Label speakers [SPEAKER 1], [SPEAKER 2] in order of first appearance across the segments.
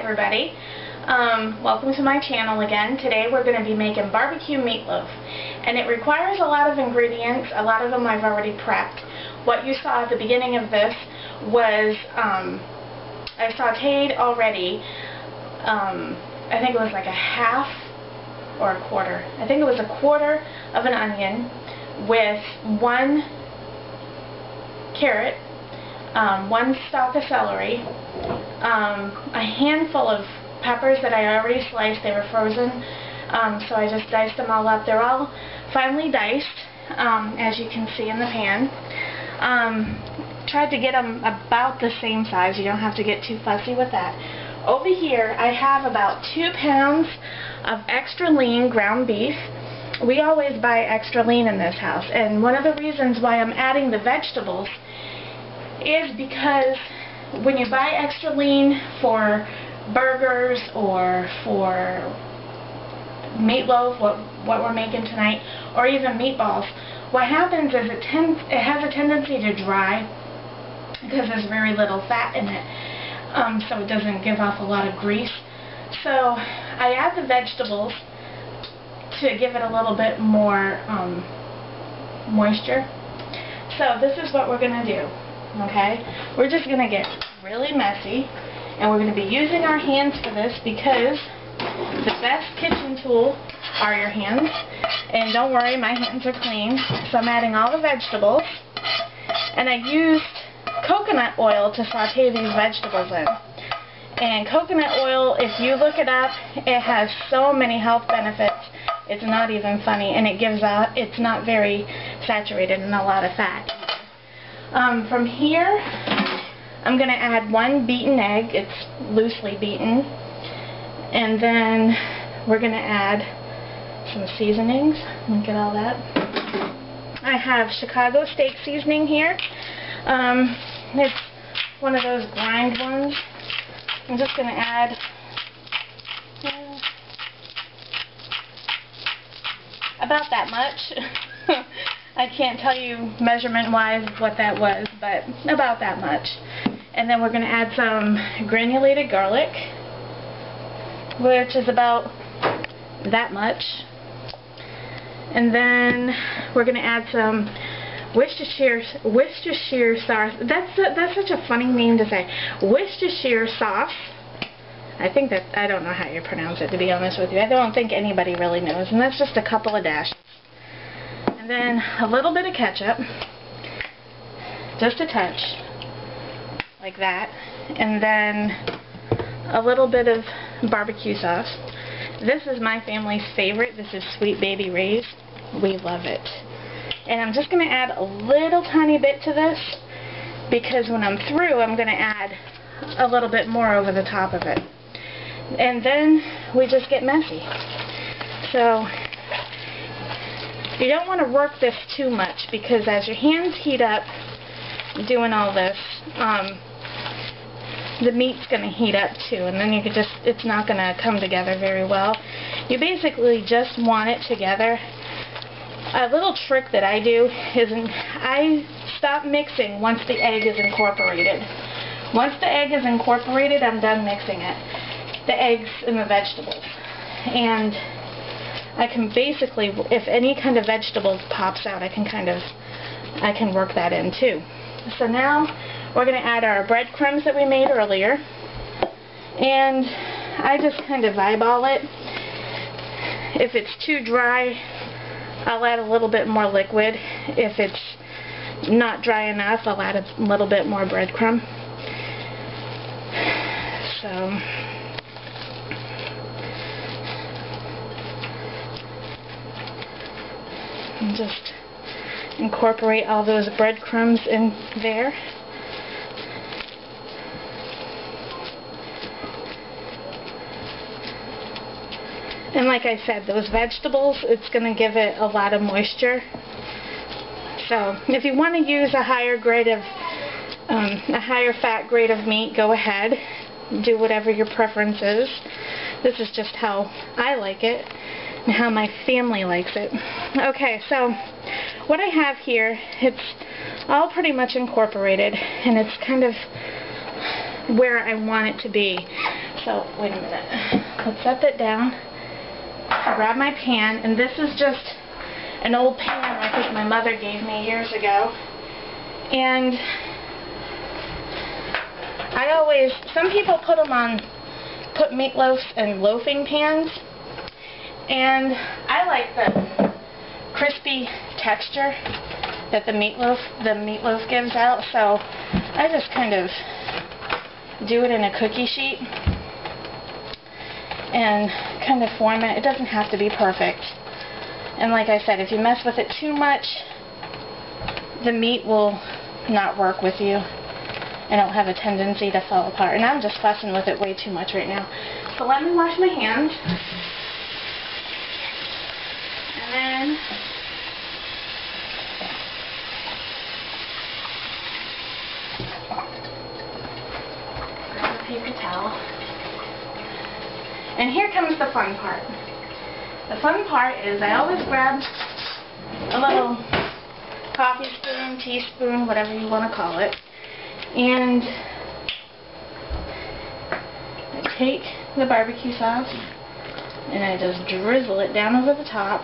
[SPEAKER 1] everybody. Welcome to my channel again. Today we're going to be making BBQ meatloaf. And it requires a lot of ingredients. A lot of them I've already prepped. What you saw at the beginning of this was I sauteed already, I think it was like a half or a quarter. I think it was a quarter of an onion with 1 carrot, 1 stalk of celery, a handful of peppers that I already sliced. They were frozen, so I just diced them all up. They're all finely diced, as you can see in the pan. Tried to get them about the same size. You don't have to get too fussy with that. Over here I have about 2 pounds of extra lean ground beef. We always buy extra lean in this house, and one of the reasons why I'm adding the vegetables is because when you buy extra lean for burgers or for meatloaf, what we're making tonight, or even meatballs, what happens is it has a tendency to dry because there's very little fat in it, so it doesn't give off a lot of grease. So I add the vegetables to give it a little bit more moisture. So this is what we're going to do, okay? We're just going to get really messy, and we're going to be using our hands for this because the best kitchen tool are your hands. And don't worry, my hands are clean. So I'm adding all the vegetables, and I used coconut oil to saute these vegetables in. And coconut oil, if you look it up, it has so many health benefits. It's not even funny, and it's not very saturated in a lot of fat. From here, I'm going to add 1 beaten egg. It's loosely beaten. And then we're going to add some seasonings. Look at all that. I have Chicago steak seasoning here. It's one of those grind ones. I'm just going to add about that much. I can't tell you measurement-wise what that was, but about that much. And then we're going to add some granulated garlic, which is about that much. And then we're going to add some Worcestershire sauce. That's such a funny name to say. Worcestershire sauce. I don't know how you pronounce it, to be honest with you. I don't think anybody really knows. And that's just a couple of dashes. And then a little bit of ketchup. Just a touch. Like that. And then a little bit of barbecue sauce. This is my family's favorite. This is Sweet Baby Ray's. We love it. And I'm just going to add a little tiny bit to this because when I'm through, I'm going to add a little bit more over the top of it. And then we just get messy. So you don't want to work this too much because as your hands heat up doing all this, the meat's going to heat up too, and then it's not going to come together very well. You basically just want it together. A little trick that I do is I stop mixing once the egg is incorporated. Once the egg is incorporated, I'm done mixing it. The eggs and the vegetables. And I can basically, if any kind of vegetables pops out, I can work that in too. So now we're going to add our breadcrumbs that we made earlier. And I just kind of eyeball it. If it's too dry, I'll add a little bit more liquid. If it's not dry enough, I'll add a little bit more breadcrumb. So and just incorporate all those breadcrumbs in there. And like I said, those vegetables, it's going to give it a lot of moisture. So if you want to use a higher fat grade of meat, go ahead. Do whatever your preference is. This is just how I like it and how my family likes it. Okay, so what I have here, it's all pretty much incorporated, and it's kind of where I want it to be. So, wait a minute. Let's set that down. I grab my pan, and this is just an old pan I think my mother gave me years ago. And I always, some people put meatloafs in loafing pans, and I like the crispy texture that the meatloaf gives out, so I just kind of do it in a cookie sheet and kind of form it. It doesn't have to be perfect. And like I said, if you mess with it too much, the meat will not work with you, and it'll have a tendency to fall apart. And I'm just fussing with it way too much right now. So let me wash my hands. And then grab a paper towel. And here comes the fun part. The fun part is I always grab a little coffee spoon, teaspoon, whatever you want to call it, and I take the barbecue sauce and I just drizzle it down over the top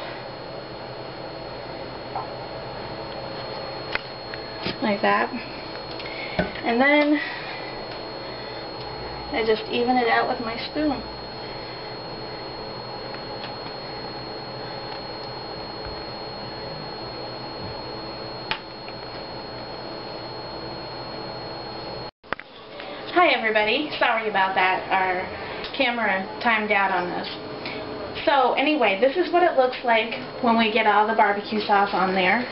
[SPEAKER 1] like that, and then I just even it out with my spoon. Hi everybody, sorry about that, our camera timed out on us. So anyway, this is what it looks like when we get all the barbecue sauce on there.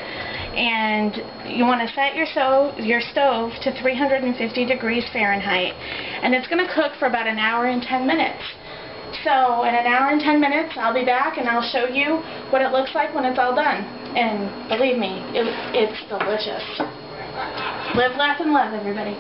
[SPEAKER 1] And you want to set your stove to 350 degrees Fahrenheit, and it's going to cook for about an hour and 10 minutes. So in an hour and 10 minutes I'll be back and I'll show you what it looks like when it's all done. And believe me, it's delicious. Live, laugh, and love, everybody.